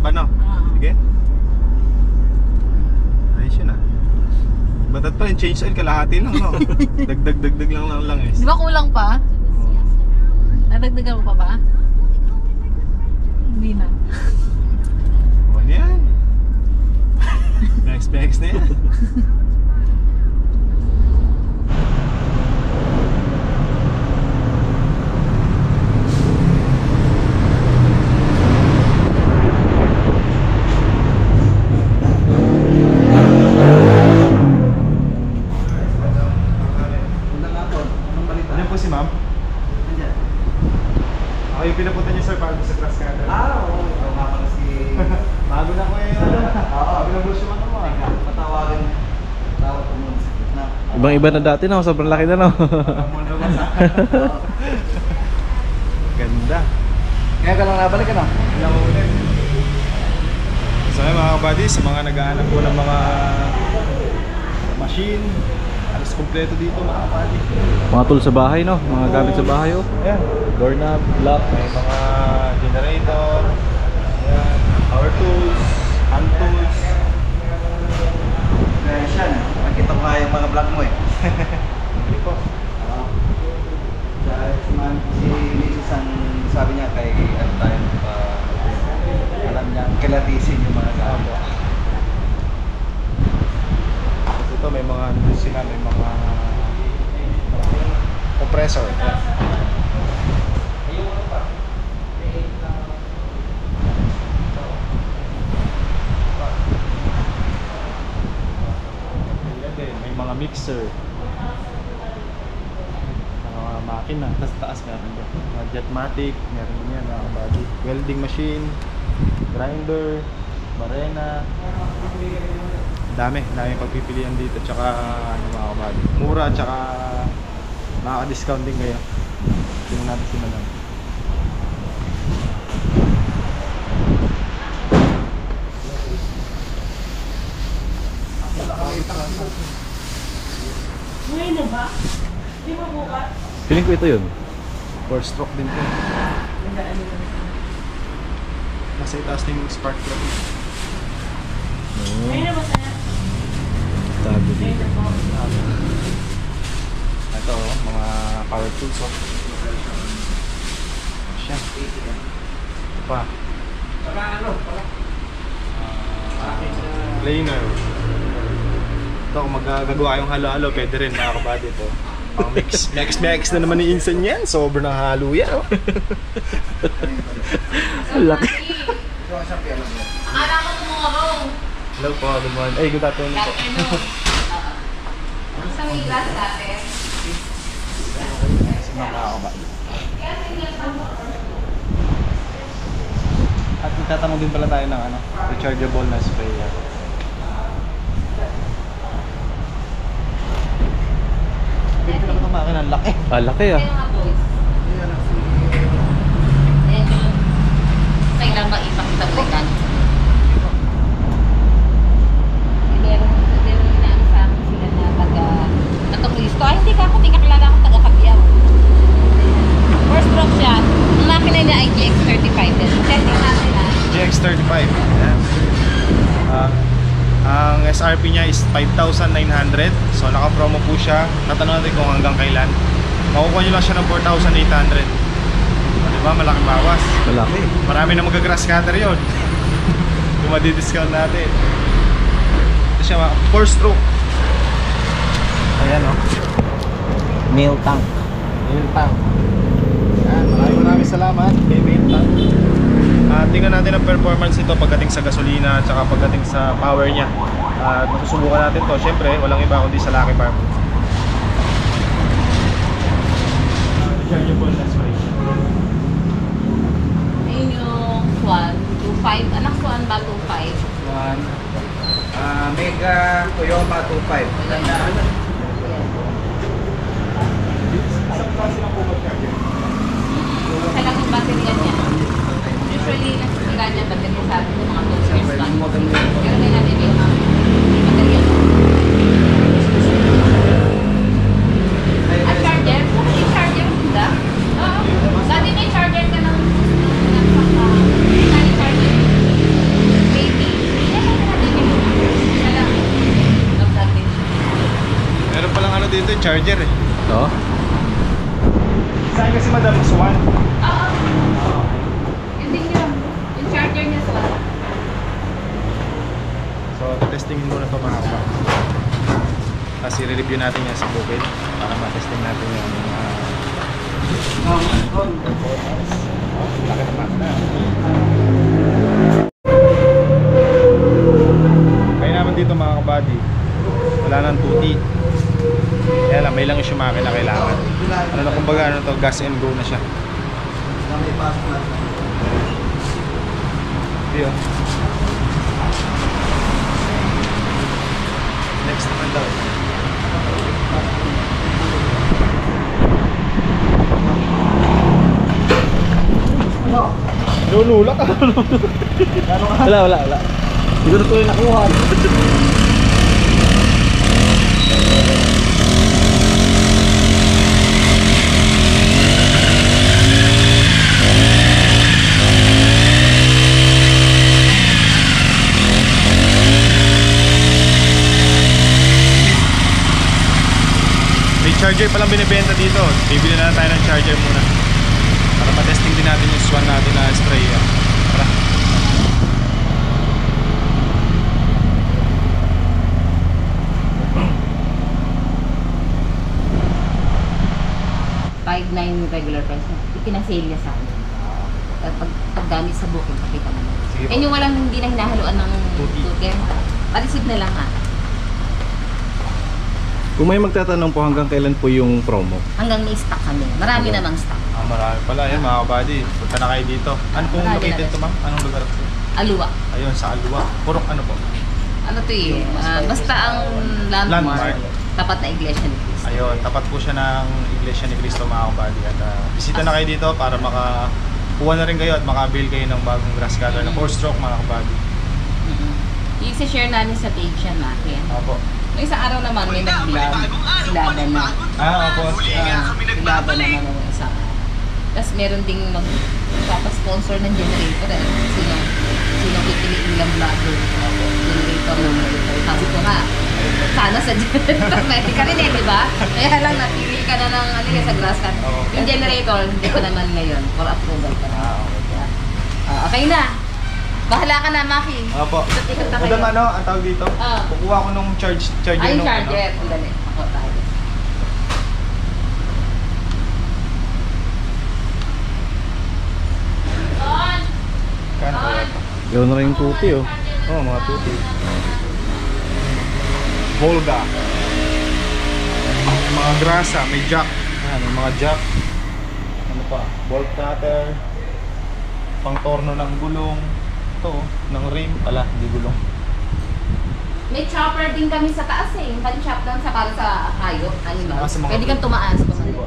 pa, no? Sige. Ayos yun, ah. Batat pa rin, change oil, kalahati lang, no? Dagdag lang eh. Di ba kulang pa? Nadagdagan mo pa ba? Hindi na. O, ano yan? Next na yan. Ano po si ma'am? Ako yung pinapunta niyo sir para sa grass cutter. Oo. Ikaw nga pala si... Bago na ko eh. Oo. Binabrush yung ano mo ah. Matawagin. Tawag ko muna sa gitna. Ibang-iba na dati, no? Sobrang laki na, no? Mundo ba sa? Ganda. Kaya ka lang nabalik ka na? Ilang ulit. So ayun mga kabady, sa mga nag-aanap po ng mga machine, alas kompleto dito mga kabady. Mga tool sa bahay, no? Mga gamit sa bahay, oh. Ayan, Doorknob, lock. may mga generator, ayan, power tools, hand tools. Kaya siya na. Makita ko nga yung mga vlog mo eh. Hindi po. Oo. Si Mrs. ang sabi niya kay ano tayo alam niya kilatisin yung mga gamit. Tapos ito may mga sila, may mga compressor. Ayan. May mga mixer, mga makina, taas meron dyan. Mga Jetmatic, meron din yan, mga kabady. Welding machine, grinder, barena. Dami pagpipilian dito, tsaka ano mga kabady. Mura, tsaka makaka-discount din kayo. Tingnan natin si Madam. Ngayon na ba? Di ba bukas? Feeling ko ito yun. 4 stroke din po. Nasa itaas din yung spark plug. Ngayon na ba sana? Tago dito. Ito oh, mga power tools oh. Siya. Ito pa. Planer. Ito kung magagawa kayong halo-halo, pwede rin mga kabady ito. Mix na naman ni Insan yan. Sobrang halo yan oh. Laki. Akala ko tumurong. Hello po, good morning. Ay, good afternoon po. Sa may glass dati. At itatanong din pala tayo ng ano, rechargeable na sprayer. Dito lang ito makina, ang laki. Ah, laki ah. Kaya nga boys. Ayan yun. Kailan ba ipakita mo yan? Meron inaano sa akin sila na taga-Kristo. Ay, hindi ka kilala akong taga-Pagyaw. First stroke siya. Ang makina niya ay GX35 din. Testing natin ha. GX35. Ayan. Ang SRP niya is 5,900. So naka-promo po siya. Tatanong natin kung hanggang kailan. Makukuha nyo lang siya ng 4,800. Diba? Malaking bawas. Malaki. Marami na mag-grass cutter yun. Kung madi-discount natin. Ito siya, 4 stroke. Ayan o. Mail tank. Mail tank. Ayan, maraming salamat kay Mail tank. Tingnan natin ang performance nito pagdating sa gasolina at saka pagdating sa power niya. At masusubukan natin to. Siyempre, walang iba kundi sa Lucky Farm. Rechargeable na spray. Ayun yung Swan 2.5. Anak Swan ba 2.5? One. Mega Toyota 2.5. Isang klase lang po mag-charger. Isa lang yung baterya niya. Usually, nasisira niya baterya sa atin ng mga 2 years lang. Pero may natin yung baterya. At charger? Yung charger ba? Oo. Dati may charger ka ng charger. charger eh. Oo. Saan kasi madam? Swan. Oo. Yun din yun. Yung charger niya sa wala. So, testingin muna ito mga kapag. Tapos i-review natin yan sa Google para matesting natin yung performance. Oh, laki naman na. Kaya naman dito mga kabady, wala nang tuti. Kaya lang, may lang yung makina kailangan. Ano na kumbaga, ano to, gas and go na siya. Ito yun. Next naman daw. Lululak ka. Wala. Hindi ko na tuloy nakuha. May charger palang binibenta dito. Bibili na lang tayo ng charger muna para matesting din natin yung swan natin na spray. Tara. $5.9 regular price na. Itinasale niya sa akin. At paggamit sa booking, pakita mo. Sige po. And yung walang hindi na hinahaluan ng Tuti. tuti. Pa-receive na lang ha. Kung may magtatanong po hanggang kailan po yung promo? Hanggang may stock kami. Marami namang stock. Marami pala yan mga kabady. Punta na kayo dito. Ano pong Marami located na to ma'am? Anong lugar po? Aluwa. Ayun, sa Aluwa. Purok ano po? Ano to eh? Basta ang landmark. Landmark. Tapat na iglesia ni Cristo. Ayun, tapat po siya ng Iglesia ni Cristo mga kabady. At bisita na kayo dito para makakuha na rin kayo at makabil kayo ng bagong grass cutter na 4-stroke mga kabady. I-share namin sa page yan natin. Opo. May isang araw naman may nag-vlog. Laban na. Opo. Laban naman ng isa. Tapos meron ding magpapasponsor ng generator eh. Sino pipiliin lang vlogger. Generator ng generator. Sabi ko nga, sana sa generator. Pwede ka rin eh, di ba? Kaya lang napili ka na ng ano sa grass cut. Yung generator, hindi pa naman ngayon. For approval ka na. Okay na. Bahala ka na, Maki. Opo. Ikot na kayo. Madam, ano, ang tawag dito? Kukuha ko nung charger Ay, nung charger. ano. Dali. Ako tayo. Kano po ito? Ganoon na rin yung tuti oh. Oo, mga tuti. Volga. Mga grasa, may jack. May mga jack. Ano pa? Bolt cutter. Pang torno ng gulong. Ito, ng rim. Pala, hindi gulong. May chopper din kami sa taas eh. Yung pan-chop lang sa para sa hayop, animal. Sa mga Pwede kang tumaas. Sige po.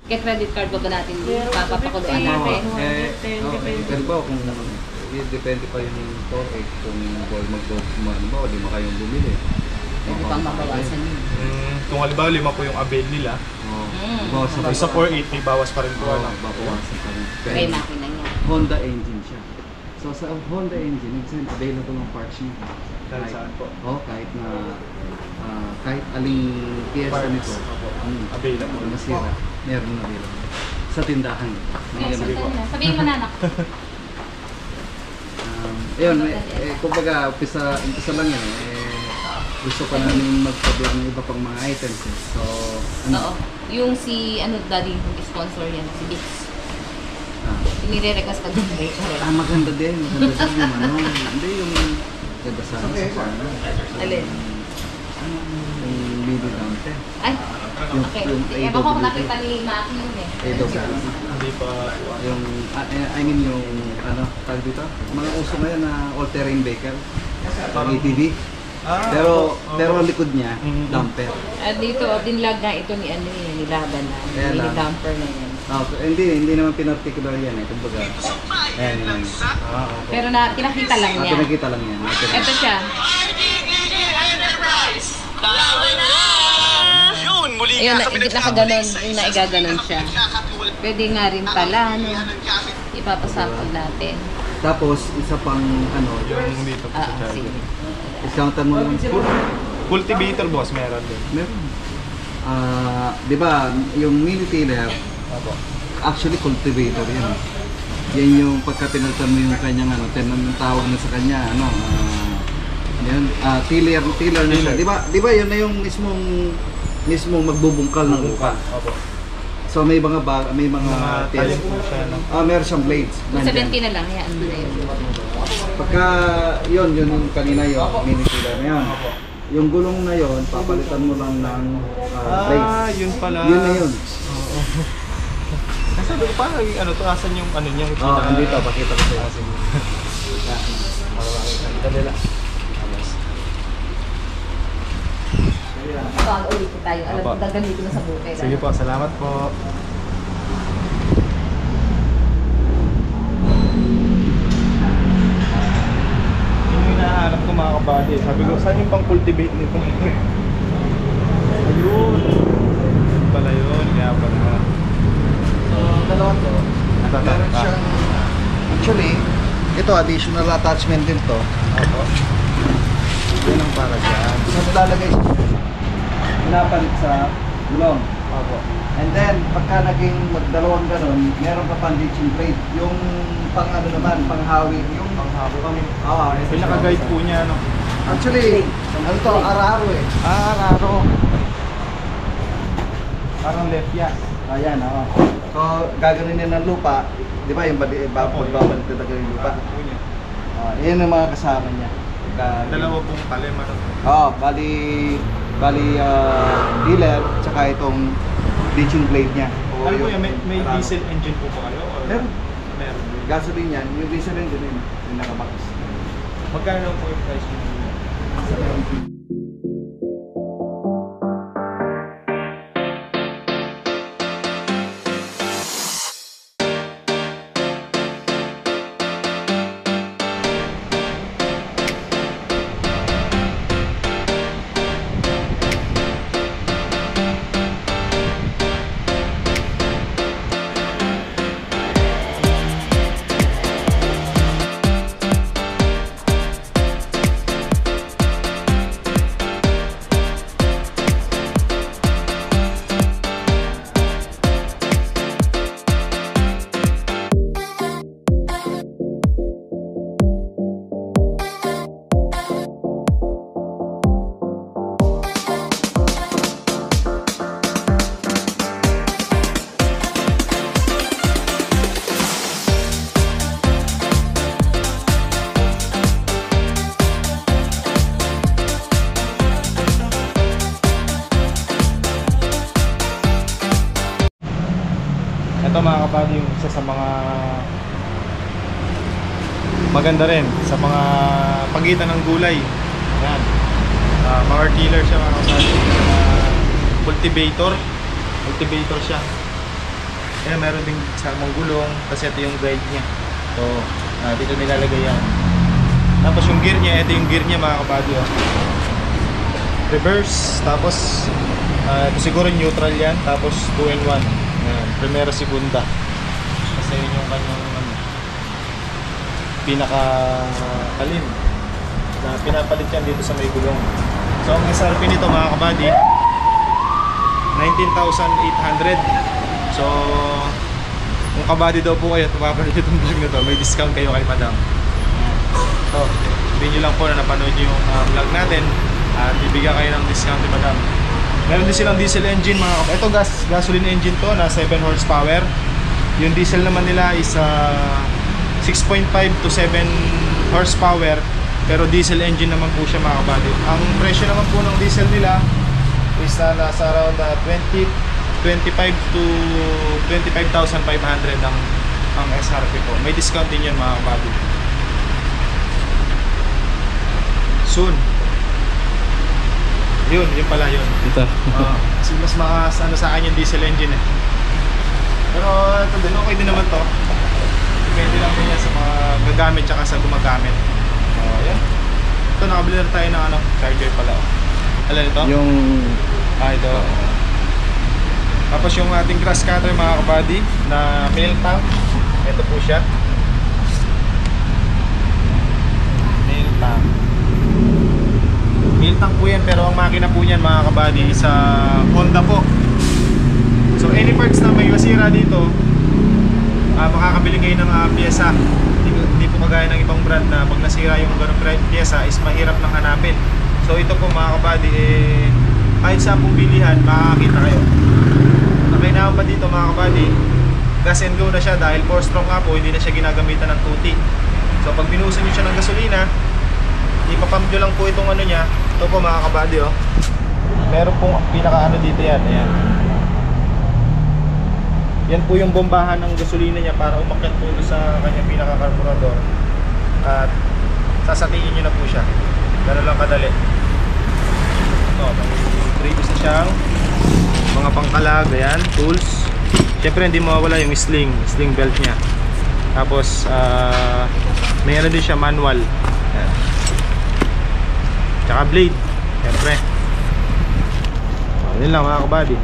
Kaya credit card ba natin Meron po, papapakuluan 50, natin? Pero ba kung depende pa yun yung storage kung mag-go di mo kayong bumili. Pwede pang mabawasan yun. Kung halimbawa 5 po yung avail nila, Bawas sa isa 4.8 may bawas pa rin po. bawasan pa rin. May makina niya. Honda engine siya. So sa Honda engine, minsan available ng parts niya. Dahil saan po? Kahit na kahit aling piyesa Parts. nito Available. kung nasira, meron na available sa tindahan. Yes, Ngayon, sabihin mo na anak. ayun, kumbaga umpisa lang yan gusto pa namin magpabir ng iba pang mga items eh. So, Oo. Yung si, daddy, yung sponsor yan, si Dix. Ah, Nire-request pa din ba? maganda din. Maganda din yung hindi yung ganda sa Alin? yung baby dante. Ay, Yung- okay. yung Ewan ko kung AWD. nakita ni Maki yun eh. Hindi pa... Yung, I mean yung, tawag dito? Mga uso ngayon na all-terrain vehicle. ATV. Pero ang likod niya, Mm. dumper. At dito, dinlag nga ito ni ano yun, ni Laban na. Kaya Ni lang. dumper na yan. Hindi naman pinarticular yan eh. Kumbaga, ayan yan. Pero pinakita lang niya. Pinakita lang yan. Ito siya. Ayun, nakaganon, yung naigaganon siya. Pwede nga rin pala, no? Ipapasapag natin. Tapos, isa pang, Yung dito po sa Sige. charger. discountan mo yung Cultivator boss, meron din. meron. Di ba, yung mini tiller, Opo. actually cultivator yan. Yan yung pagka pinalitan mo yung kanyang tawag na sa kanya, yan, tiller na siya. Di ba yun na yung mismong magbubungkal ng lupa. Opo. So may mga Talim po siya, no? meron siyang blades. nandyan. 70 na lang, yan mo na yun. Pagka yun yung kanina yung mini tiller na yun. Yung gulong na yun, papalitan mo lang ng blades. Yun pala. Yun na yun. Oo. Sabi ko parang to, asan yung ano niya? Andito, pakita ko sa'yo. Sige. Dali lang. Bago ulit tayo. Alam ko, gagamitin mo sa bukid. Sige po, salamat po. Yun yung hinahanap ko mga kabady. Sabi ko, saan yung pang cultivate nito? Ayun. Pala yun, kaya pala. So, dalawa to. Meron siyang, actually, ito additional attachment din to. Opo. Yun ang para dyan. So, nilalagay siya. Pinapalit sa gulong. Opo. And then, pagka naging magdalawang ganun, meron pa pang ditching plate. Yung pang panghawi. Yung panghawi. Pinaka-guide po niya, no? Actually, to, araro eh. Raro. Parang left yan. Ayan, oo. So, gaganin niya ng lupa. Di ba yung babalik na talaga yung lupa? Po niya. Yan ang mga kasama niya. Dalawa pong talim, ano? Bali dealer, tsaka itong ditching blade niya. Ano po yan, may diesel engine po ba kayo? Or Meron. Meron. Gasoline yan, yung diesel engine yun, yung nakabox. Magkano po yung price mo? Ito mga kabady, yung isa sa mga maganda rin sa mga pagitan ng gulay. Ayan. Power tiller siya mga kabady. Cultivator siya. Ayan, meron ding samang gulong. Kasi ito yung guide niya. So, dito nilalagay yan. Tapos yung gear niya, ito yung gear niya mga kabady. Reverse, tapos ito siguro neutral yan. Tapos 2-in-1. Ayan, primera, segunda. Kasi yun yung kanyang pinaka-alin na pinapalit yan dito sa may gulong. So ang SRP nito mga kabady, 19,800. So kung kabady daw po kayo tumapalit itong vlog na to, may discount kayo kay madam. So sabihin nyo lang po na napanood nyo yung vlog natin. at bibigyan kayo ng discount ni Madam. Meron din silang diesel engine mga kapatid. Ito gasoline engine to na 7 horsepower. Yung diesel naman nila is 6.5 to 7 horsepower, pero diesel engine naman po siya mga kapatid. Ang presyo naman po ng diesel nila is nasa around 25 to 25,500 ang SRP po. May discount din yan mga kapatid. Soon. Yun pala yun. Ito. Kasi mas ano sa akin yung diesel engine eh. Pero ito din, okay din naman to. Depende lang din yan sa mga gagamit tsaka sa gumagamit. Yan. Ito, nakabili na tayo ng ano, charger pala. Alam ito? Yung Ito. Tapos yung ating grass cutter mga kabady na milk tank. Ito po siya. Milk tank. Milk tank po yan, pero ang makina po niyan mga kabady sa Honda po. So any parts na may masira dito, makakabili ngayon ng pyesa. Hindi po kagaya ng ibang brand na pag nasira yung ganong pyesa is mahirap nang hanapin. So ito po mga kabady, kahit sa pong bilihan, makakakita kayo. Nakainahan pa dito mga kabady, gas and go na siya dahil 4-stroke nga po, hindi na siya ginagamitan ng 2T. So pag binuhusan nyo siya ng gasolina, ipapump nyo lang po itong ano niya. Ito po mga kabady, oh. Meron pong pinaka ano dito yan. Ayan. Yan po yung bombahan ng gasolina niya para umakyat po sa kanyang pinaka carburetor. At sasatiin nyo na po siya. Ganun lang kadali. Ito, may previous na siyang mga pangkalag, ayan, tools. Siyempre hindi mawawala yung sling belt niya. Tapos may ano din siya, manual. Ayan. Tsaka blade, siyempre. Yun lang mga kabady.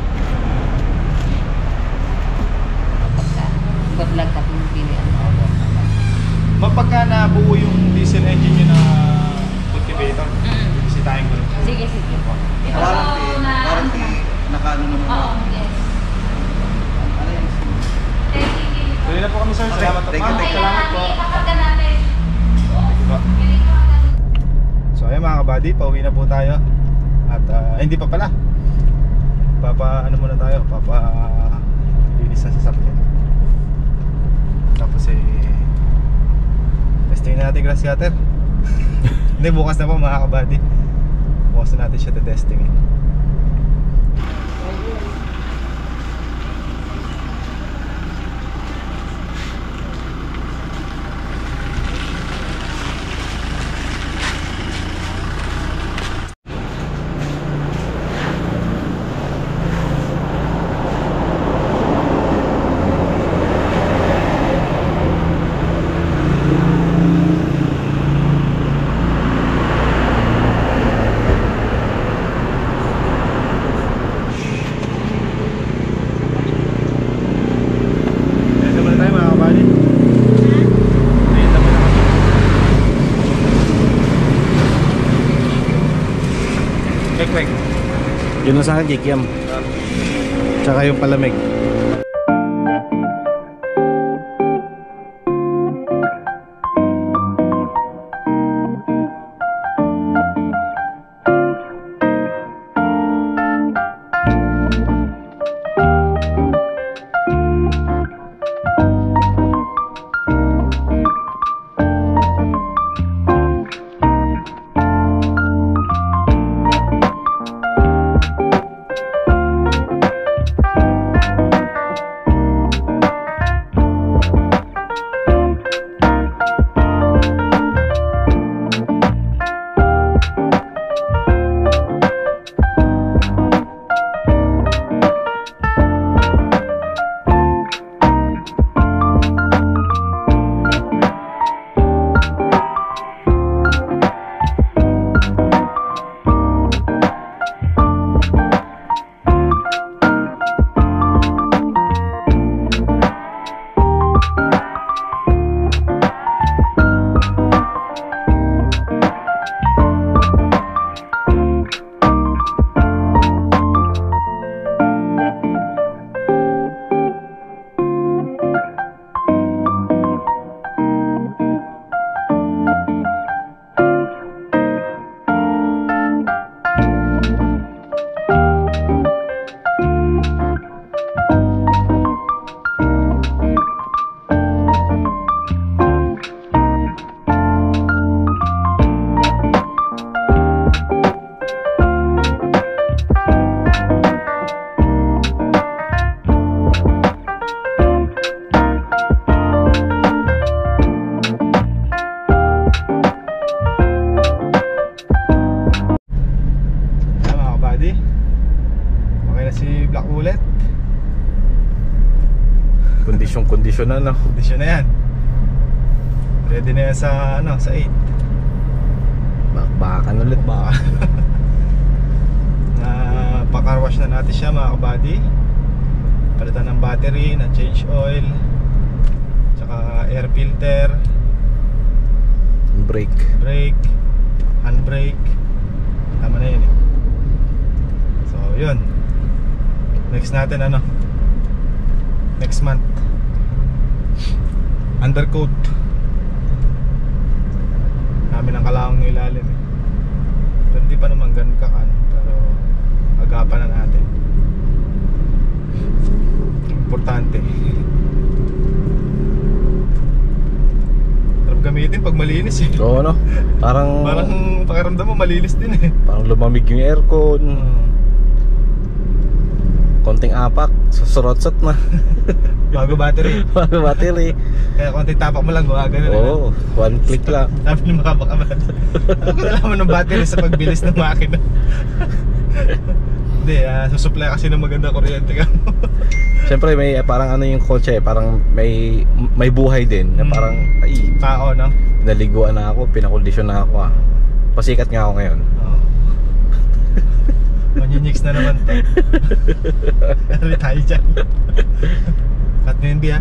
Vlog tapos pilihan mo. Mapagka nabuo yung diesel engine nyo na cultivator, bisitahin ko rin. Sige po. Ito warranty, nakaano naman. Oo, yes. Tuloy na po kami sir, salamat po. Thank you, thank you. Salamat po. Kapagka natin. So ayun mga kabady, pauwi na po tayo. At hindi pa pala. Ano muna tayo, linis na sasakyan. Tapos testing na natin grass cutter. Hindi, bukas na po mga kabady. Bukas na natin siya testing eh. Yun na sa akin, kikiam. Tsaka yung palamig. Kondisyon na, no? Kondisyon na yan. Ready na yan sa, sa 8. Bakbakan ulit. Baka. Pakarwash na natin siya mga kabady. Palitan ng battery, na change oil, tsaka air filter, Brake. brake, handbrake. Tama na yun eh. So yun. Next natin next month, undercoat. Namin ang kalawang ng ilalim eh. Pero hindi pa naman ganun kakano. Pero agapan na natin. Importante. Sarap gamitin pag malinis eh. Oo, no? Parang Pakiramdam mo malinis din eh. parang lumamig yung aircon. Konting apak, susurotsot na. Bago battery. Bago battery. Kaya konting tapak mo lang, gumagano na. Oo, one click lang. Sabi ni makabakaman. Ano ko nalaman ng battery sa pagbilis ng makina? Hindi, susupply kasi ng maganda kuryente ka mo. Siyempre may parang yung kotse, parang may buhay din. Na parang, ay, Tao, no? naliguan na ako, pinakondisyon na ako ah. Pasikat nga ako ngayon. Oo. Manyinyix na naman to. Ari tayo dyan. Cut mo yun, Bia.